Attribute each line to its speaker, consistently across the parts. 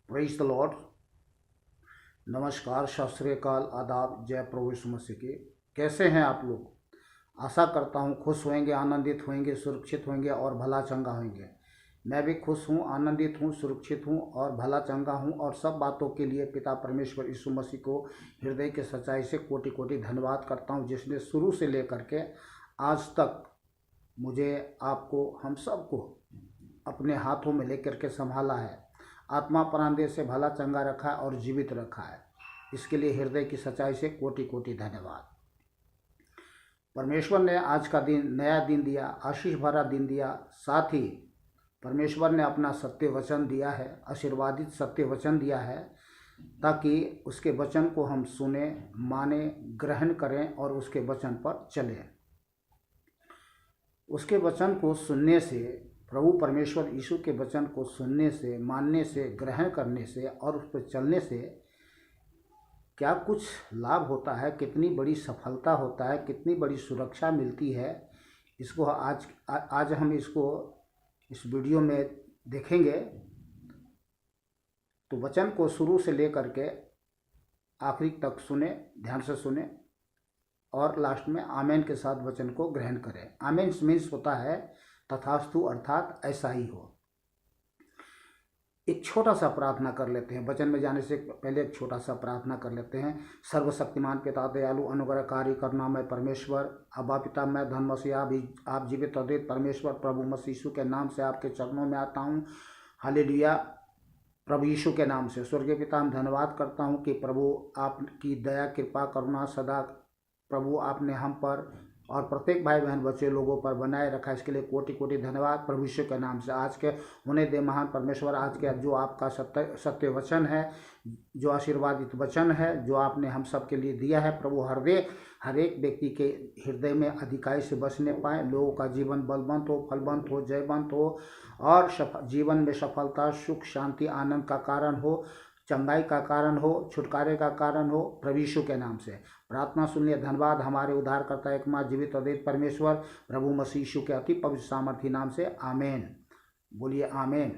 Speaker 1: Praise the Lord. नमस्कार, सत श्री अकाल, आदाब, जय प्रभु यीशु मसीह की। कैसे हैं आप लोग? आशा करता हूँ खुश होंगे, आनंदित होंगे, सुरक्षित होंगे और भला चंगा होंगे। मैं भी खुश हूँ, आनंदित हूँ, सुरक्षित हूँ और भला चंगा हूँ। और सब बातों के लिए पिता परमेश्वर यीशु मसीह को हृदय के सच्चाई से कोटि कोटि धन्यवाद करता हूँ, जिसने शुरू से लेकर के आज तक मुझे, आपको, हम सबको अपने हाथों में लेकर के संभाला है, आत्मा प्राण देह से भला चंगा रखा है और जीवित रखा है। इसके लिए हृदय की सच्चाई से कोटि कोटि धन्यवाद। परमेश्वर ने आज का दिन, नया दिन दिया, आशीष भरा दिन दिया। साथ ही परमेश्वर ने अपना सत्य वचन दिया है, आशीर्वादित सत्य वचन दिया है, ताकि उसके वचन को हम सुने, माने, ग्रहण करें और उसके वचन पर चलें। उसके वचन को सुनने से, प्रभु परमेश्वर यीशु के वचन को सुनने से, मानने से, ग्रहण करने से और उस पर चलने से क्या कुछ लाभ होता है, कितनी बड़ी सफलता होता है, कितनी बड़ी सुरक्षा मिलती है, इसको आज हम इसको इस वीडियो में देखेंगे। तो वचन को शुरू से लेकर के आखिरी तक सुने, ध्यान से सुने और लास्ट में आमेन के साथ वचन को ग्रहण करें। आमेन मीन्स होता है तथास्तु, अर्थात ऐसा ही हो। एक छोटा सा प्रार्थना कर लेते हैं। वचन में जाने से पहले एक छोटा सा प्रार्थना कर लेते हैं। सर्वशक्तिमान पिता, दयालु, अनुग्रहकारी, करुणामय परमेश्वर, अब्बा पिता, मैं धन मसीह, आप जीवित अद्वैत परमेश्वर प्रभु मसीह यीशु के नाम से आपके चरणों में आता हूँ। हालेलुया। प्रभु यीशु के नाम से स्वर्गीय पिता, हम धन्यवाद करता हूँ कि प्रभु आपकी दया, कृपा, करुणा सदा प्रभु आपने हम पर और प्रत्येक भाई बहन बच्चे लोगों पर बनाए रखा। इसके लिए कोटि कोटि धन्यवाद प्रभु यीशु के नाम से। आज के होने दे महान परमेश्वर, आज के जो आपका सत्य वचन है, जो आशीर्वादित वचन है, जो आपने हम सब के लिए दिया है, प्रभु हर एक व्यक्ति के हृदय में अधिकाई से बसने पाए, लोगों का जीवन बलवंत हो, फलवंत हो, जयवंत हो और जीवन में सफलता, सुख, शांति, आनंद का कारण हो, चंगाई का कारण हो, छुटकारे का कारण हो, प्रभु यीशु के नाम से प्रार्थना सुनिए। धन्यवाद हमारे उद्धारकर्ता एकमात्र जीवित अद्वैत परमेश्वर प्रभु मसीह यीशु के अति पवित्र सामर्थी नाम से, आमेन। बोलिए आमेन।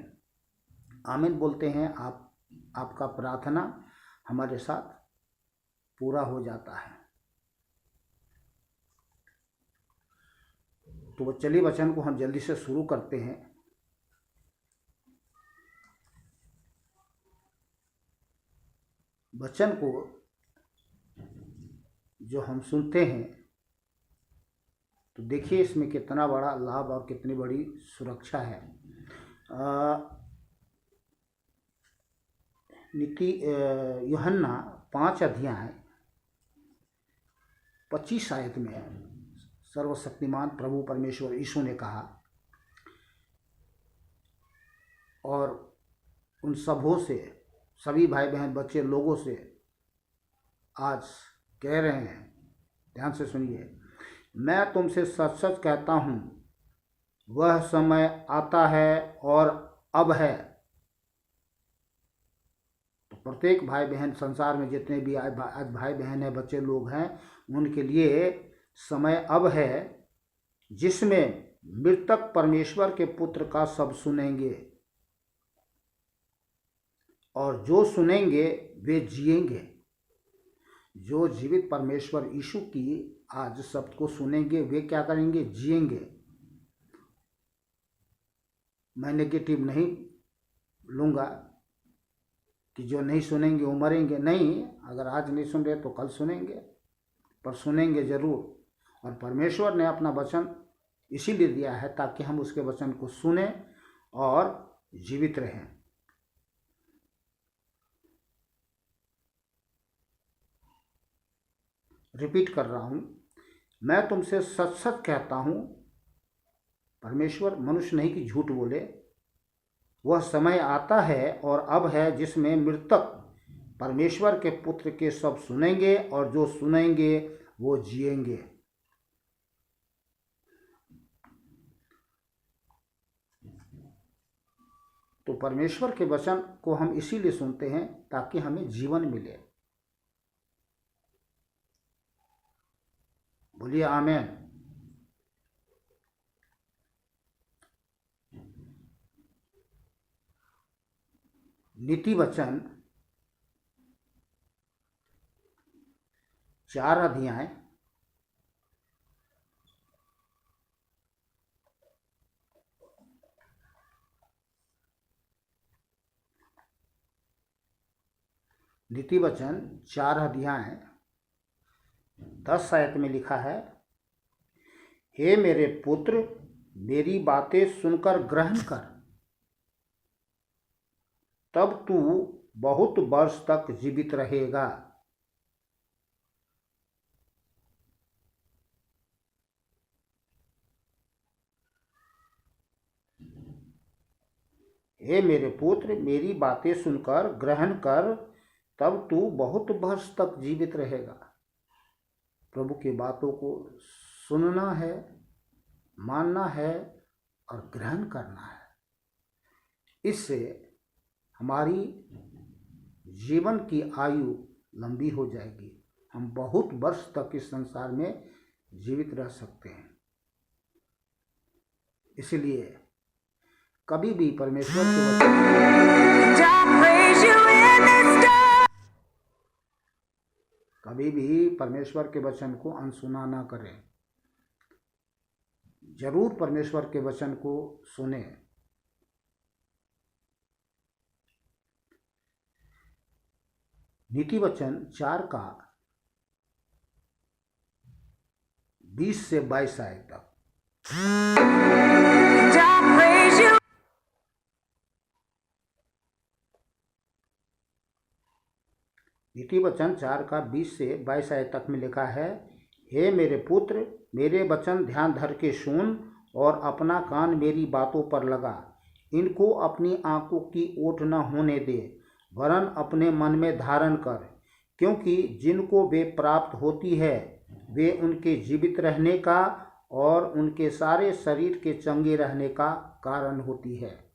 Speaker 1: आमेन बोलते हैं आपका प्रार्थना हमारे साथ पूरा हो जाता है। तो चलिए वचन को हम जल्दी से शुरू करते हैं। वचन को जो हम सुनते हैं तो देखिए इसमें कितना बड़ा लाभ और कितनी बड़ी सुरक्षा है। यूहन्ना 5 अध्याय 25 आयत में सर्वशक्तिमान प्रभु परमेश्वर यीशु ने कहा, और उन सबों से, सभी भाई बहन बच्चे लोगों से आज कह रहे हैं, ध्यान से सुनिए, मैं तुमसे सच सच कहता हूँ, वह समय आता है और अब है। तो प्रत्येक भाई बहन, संसार में जितने भी आज भाई बहन हैं, बच्चे लोग हैं, उनके लिए समय अब है जिसमें मृतक परमेश्वर के पुत्र का सब सुनेंगे, और जो सुनेंगे वे जिएंगे। जो जीवित परमेश्वर यीशु की आज शब्द को सुनेंगे वे क्या करेंगे? जिएंगे। मैं नेगेटिव नहीं लूँगा कि जो नहीं सुनेंगे वो मरेंगे, नहीं। अगर आज नहीं सुन रहे तो कल सुनेंगे, पर सुनेंगे जरूर। और परमेश्वर ने अपना वचन इसीलिए दिया है ताकि हम उसके वचन को सुने और जीवित रहें। रिपीट कर रहा हूँ, मैं तुमसे सच सच कहता हूँ, परमेश्वर मनुष्य नहीं कि झूठ बोले, वह समय आता है और अब है जिसमें मृतक परमेश्वर के पुत्र के सब सुनेंगे, और जो सुनेंगे वो जिएंगे। तो परमेश्वर के वचन को हम इसीलिए सुनते हैं ताकि हमें जीवन मिले। बोलिए आमेन। नीति वचन 4 अध्याय 10 आयत में लिखा है, हे मेरे पुत्र, मेरी बातें सुनकर ग्रहण कर, तब तू बहुत वर्ष तक जीवित रहेगा। हे मेरे पुत्र, मेरी बातें सुनकर ग्रहण कर, तब तू बहुत वर्ष तक जीवित रहेगा। प्रभु की बातों को सुनना है, मानना है और ग्रहण करना है। इससे हमारी जीवन की आयु लंबी हो जाएगी। हम बहुत वर्ष तक इस संसार में जीवित रह सकते हैं। इसलिए कभी भी परमेश्वर के वचन को अनसुना ना करें। जरूर परमेश्वर के वचन को सुने। नीति वचन 4 का 20 से 22 आयत तक। नीति वचन 4 का 20 से 22 आयत तक में लिखा है, हे मेरे पुत्र, मेरे वचन ध्यान धर के सुन और अपना कान मेरी बातों पर लगा। इनको अपनी आंखों की ओट न होने दे, वरन अपने मन में धारण कर, क्योंकि जिनको वे प्राप्त होती है वे उनके जीवित रहने का और उनके सारे शरीर के चंगे रहने का कारण होती है।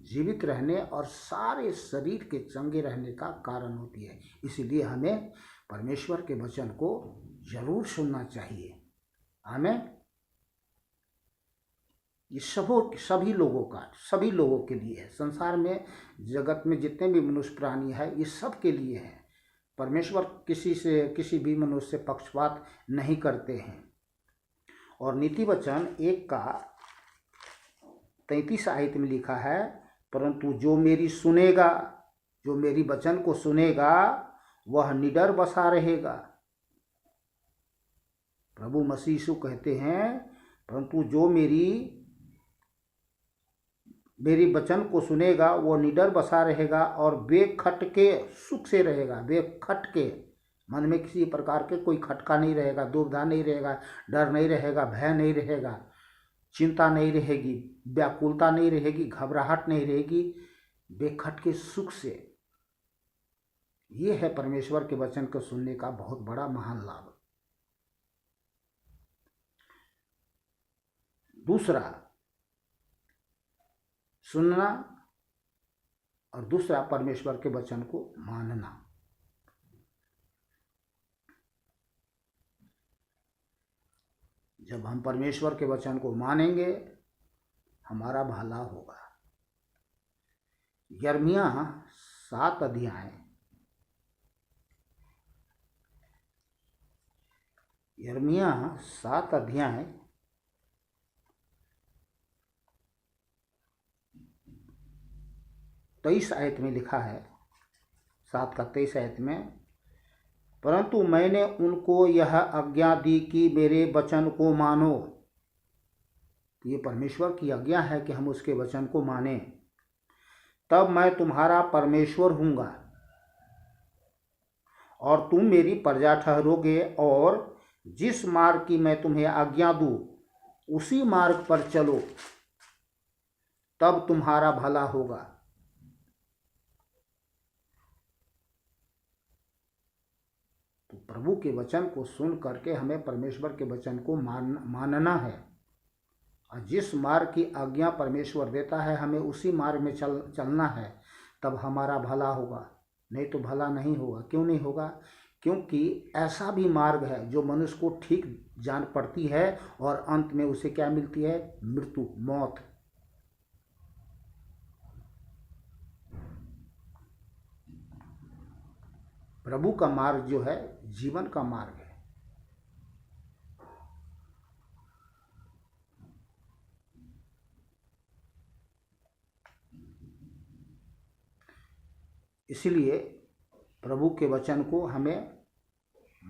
Speaker 1: जीवित रहने और सारे शरीर के चंगे रहने का कारण होती है। इसलिए हमें परमेश्वर के वचन को जरूर सुनना चाहिए। हमें ये सभी लोगों के लिए है। संसार में, जगत में जितने भी मनुष्य प्राणी है, ये सब के लिए है। परमेश्वर किसी भी मनुष्य से पक्षपात नहीं करते हैं। और नीति वचन 1 का 33 आयत में लिखा है, परंतु जो मेरी वचन को सुनेगा वह निडर बसा रहेगा। प्रभु मसीह यीशु कहते हैं, परंतु जो मेरी वचन को सुनेगा वो निडर बसा रहेगा और बेखटके सुख से रहेगा। बेखटके, मन में किसी प्रकार के कोई खटका नहीं रहेगा, दुविधा नहीं रहेगा, डर नहीं रहेगा, भय नहीं रहेगा, चिंता नहीं रहेगी, व्याकुलता नहीं रहेगी, घबराहट नहीं रहेगी, बेखटके सुख से। ये है परमेश्वर के वचन को सुनने का बहुत बड़ा महान लाभ। दूसरा सुनना और दूसरा परमेश्वर के वचन को मानना। जब हम परमेश्वर के वचन को मानेंगे हमारा भला होगा। यिर्मयाह 7 अध्याय 23 आयत में लिखा है, 7 का 23 आयत में, परंतु मैंने उनको यह आज्ञा दी कि मेरे वचन को मानो। ये परमेश्वर की आज्ञा है कि हम उसके वचन को माने। तब मैं तुम्हारा परमेश्वर हूँगा और तुम मेरी प्रजा ठहरोगे, और जिस मार्ग की मैं तुम्हें आज्ञा दूँ उसी मार्ग पर चलो, तब तुम्हारा भला होगा। तो प्रभु के वचन को सुन करके हमें परमेश्वर के वचन को मानना है, और जिस मार्ग की आज्ञा परमेश्वर देता है हमें उसी मार्ग में चलना है, तब हमारा भला होगा। नहीं तो भला नहीं होगा। क्यों नहीं होगा? क्योंकि ऐसा भी मार्ग है जो मनुष्य को ठीक जान पड़ती है और अंत में उसे क्या मिलती है? मृत्यु, मौत। प्रभु का मार्ग जो है जीवन का मार्ग है। इसलिए प्रभु के वचन को हमें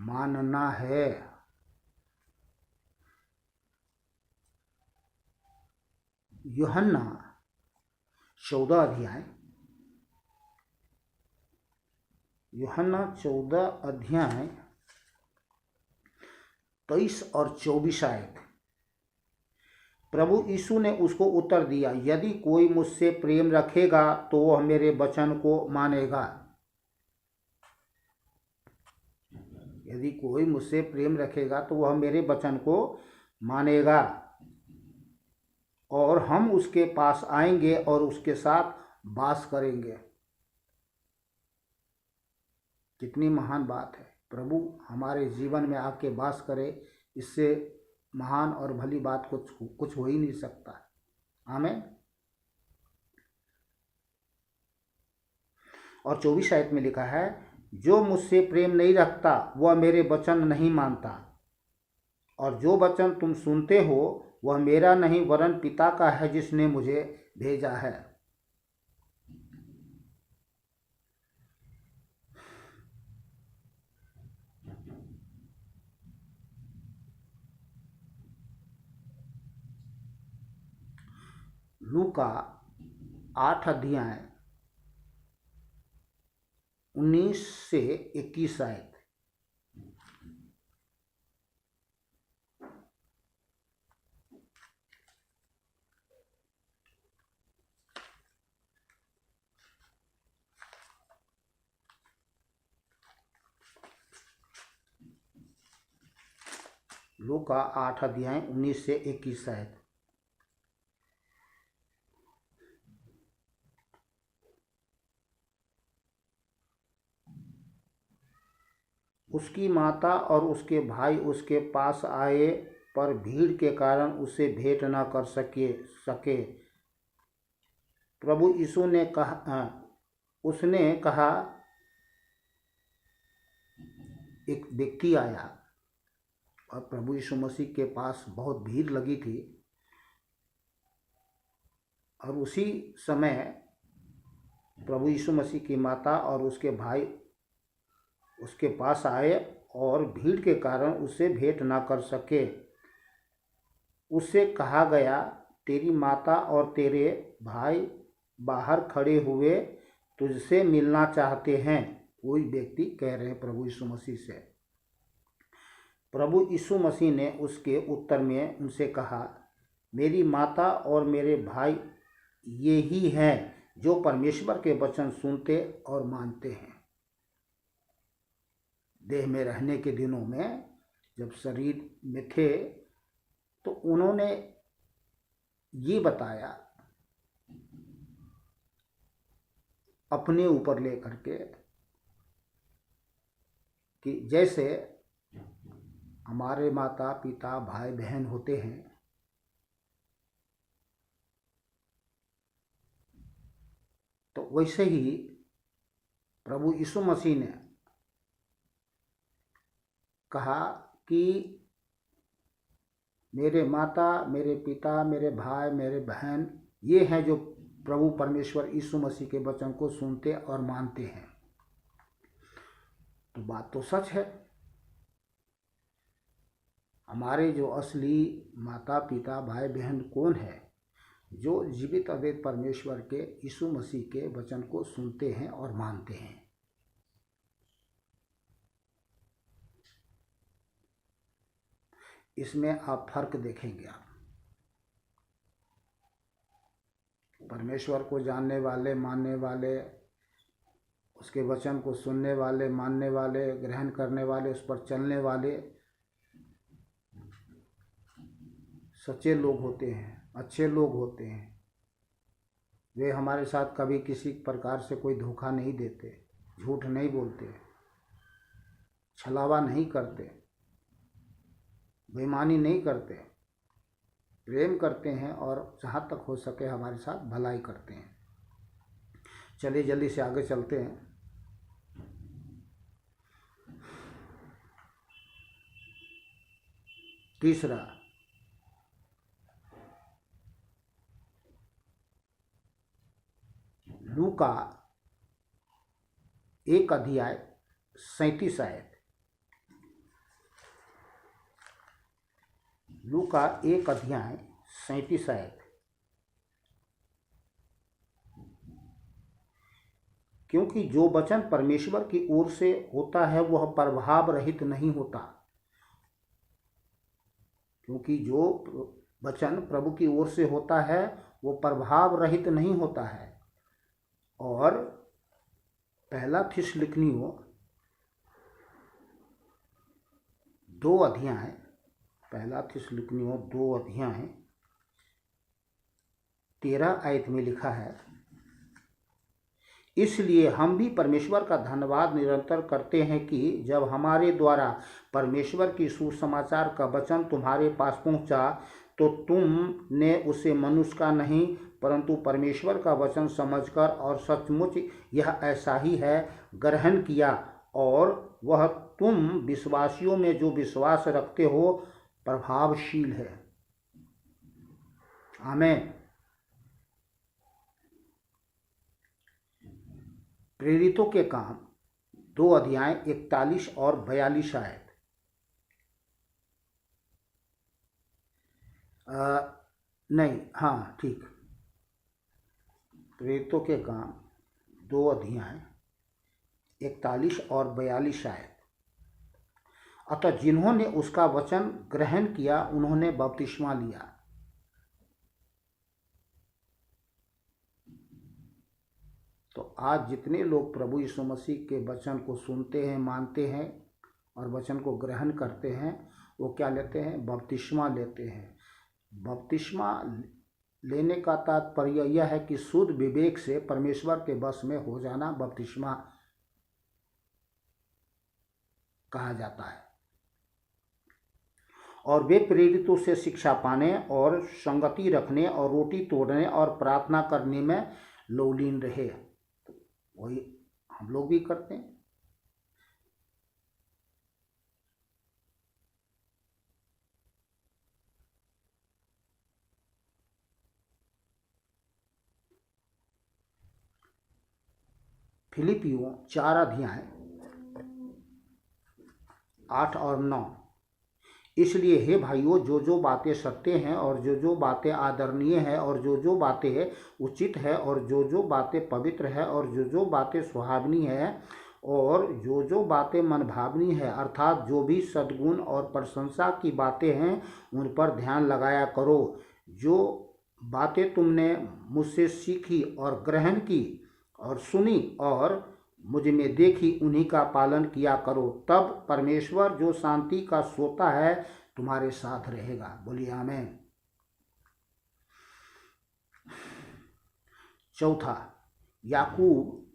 Speaker 1: मानना है। यूहन्ना 14 अध्याय, यूहन्ना 14 अध्याय 23 और 24 आयत। प्रभु यीशु ने उसको उत्तर दिया, यदि कोई मुझसे प्रेम रखेगा तो वह मेरे वचन को मानेगा। यदि कोई मुझसे प्रेम रखेगा तो वह मेरे वचन को मानेगा, और हम उसके पास आएंगे और उसके साथ वास करेंगे। कितनी महान बात है। प्रभु हमारे जीवन में आके वास करे, इससे महान और भली बात कुछ हो ही नहीं सकता। आमीन। और 24 आयत में लिखा है, जो मुझसे प्रेम नहीं रखता वह मेरे वचन नहीं मानता, और जो वचन तुम सुनते हो वह मेरा नहीं वरन पिता का है जिसने मुझे भेजा है। लूका 8 अध्याय 19 से 21 आयत। लूका 8 अध्याय 19 से 21 आयत। उसकी माता और उसके भाई उसके पास आए, पर भीड़ के कारण उसे भेंट न कर सके। प्रभु यीशु ने उसने कहा, एक व्यक्ति आया, और प्रभु यीशु मसीह के पास बहुत भीड़ लगी थी, और उसी समय प्रभु यीशु मसीह की माता और उसके भाई उसके पास आए और भीड़ के कारण उसे भेंट ना कर सके। उससे कहा गया, तेरी माता और तेरे भाई बाहर खड़े हुए तुझसे मिलना चाहते हैं। कोई व्यक्ति कह रहे हैं प्रभु यीशु मसीह से। प्रभु यीशु मसीह ने उसके उत्तर में उनसे कहा, मेरी माता और मेरे भाई ये ही हैं जो परमेश्वर के वचन सुनते और मानते हैं। देह में रहने के दिनों में जब शरीर में थे तो उन्होंने ये बताया अपने ऊपर लेकर के कि जैसे हमारे माता पिता भाई बहन होते हैं, तो वैसे ही प्रभु यीशु मसीह ने कहा कि मेरे माता, मेरे पिता, मेरे भाई, मेरे बहन ये हैं जो प्रभु परमेश्वर यीशु मसीह के वचन को सुनते और मानते हैं। तो बात तो सच है। हमारे जो असली माता पिता भाई बहन कौन है? जो जीवित अद्वैत परमेश्वर के यीशु मसीह के वचन को सुनते हैं और मानते हैं। इसमें आप फर्क देखेंगे। आप परमेश्वर को जानने वाले, मानने वाले, उसके वचन को सुनने वाले, मानने वाले, ग्रहण करने वाले, उस पर चलने वाले सच्चे लोग होते हैं, अच्छे लोग होते हैं। वे हमारे साथ कभी किसी प्रकार से कोई धोखा नहीं देते, झूठ नहीं बोलते, छलावा नहीं करते, बेईमानी नहीं करते, प्रेम करते हैं और जहाँ तक हो सके हमारे साथ भलाई करते हैं। चलिए जल्दी से आगे चलते हैं। तीसरा, लूका 1 अध्याय 37 आयत। लूका 1 अध्याय 37 आयत। क्योंकि जो वचन परमेश्वर की ओर से होता है वह प्रभाव रहित नहीं होता। क्योंकि जो वचन प्रभु की ओर से होता है वो प्रभाव रहित नहीं होता है। और पहला थिस्सलुनीकियों 2 अध्याय, पहला थिस्सलुनीकियों 2 अध्याय 13 आयत में लिखा है, इसलिए हम भी परमेश्वर का धन्यवाद निरंतर करते हैं कि जब हमारे द्वारा परमेश्वर की सुसमाचार का वचन तुम्हारे पास पहुंचा तो तुमने उसे मनुष्य का नहीं परंतु परमेश्वर का वचन समझकर और सचमुच यह ऐसा ही है ग्रहण किया, और वह तुम विश्वासियों में जो विश्वास रखते हो प्रभावशील है। आमीन। प्रेरितों के काम 2 अध्याय 41 और 42 आयत। नहीं, हाँ ठीक, प्रेरितों के काम 2 अध्याय 41 और 42 आयत। अतः जिन्होंने उसका वचन ग्रहण किया उन्होंने बपतिस्मा लिया। तो आज जितने लोग प्रभु यीशु मसीह के वचन को सुनते हैं, मानते हैं और वचन को ग्रहण करते हैं, वो क्या लेते हैं? बपतिस्मा लेते हैं। बपतिस्मा लेने का तात्पर्य यह है कि शुद्ध विवेक से परमेश्वर के वश में हो जाना बपतिस्मा कहा जाता है। और वे प्रेरितों से शिक्षा पाने और संगति रखने और रोटी तोड़ने और प्रार्थना करने में लौलीन रहे। वही हम लोग भी करते हैं। फिलिपियों 4 अध्याय 8 और 9। इसलिए हे भाइयों, जो बातें सत्य हैं और जो बातें आदरणीय हैं और जो बातें उचित है और जो बातें पवित्र है और जो बातें सुहावनी है और जो बातें मनभावनी है, अर्थात जो भी सद्गुण और प्रशंसा की बातें हैं उन पर ध्यान लगाया करो। जो बातें तुमने मुझसे सीखी और ग्रहण की और सुनी और मुझ में देखी उन्हीं का पालन किया करो, तब परमेश्वर जो शांति का सोता है तुम्हारे साथ रहेगा। बोलिए आमीन। चौथा, याकूब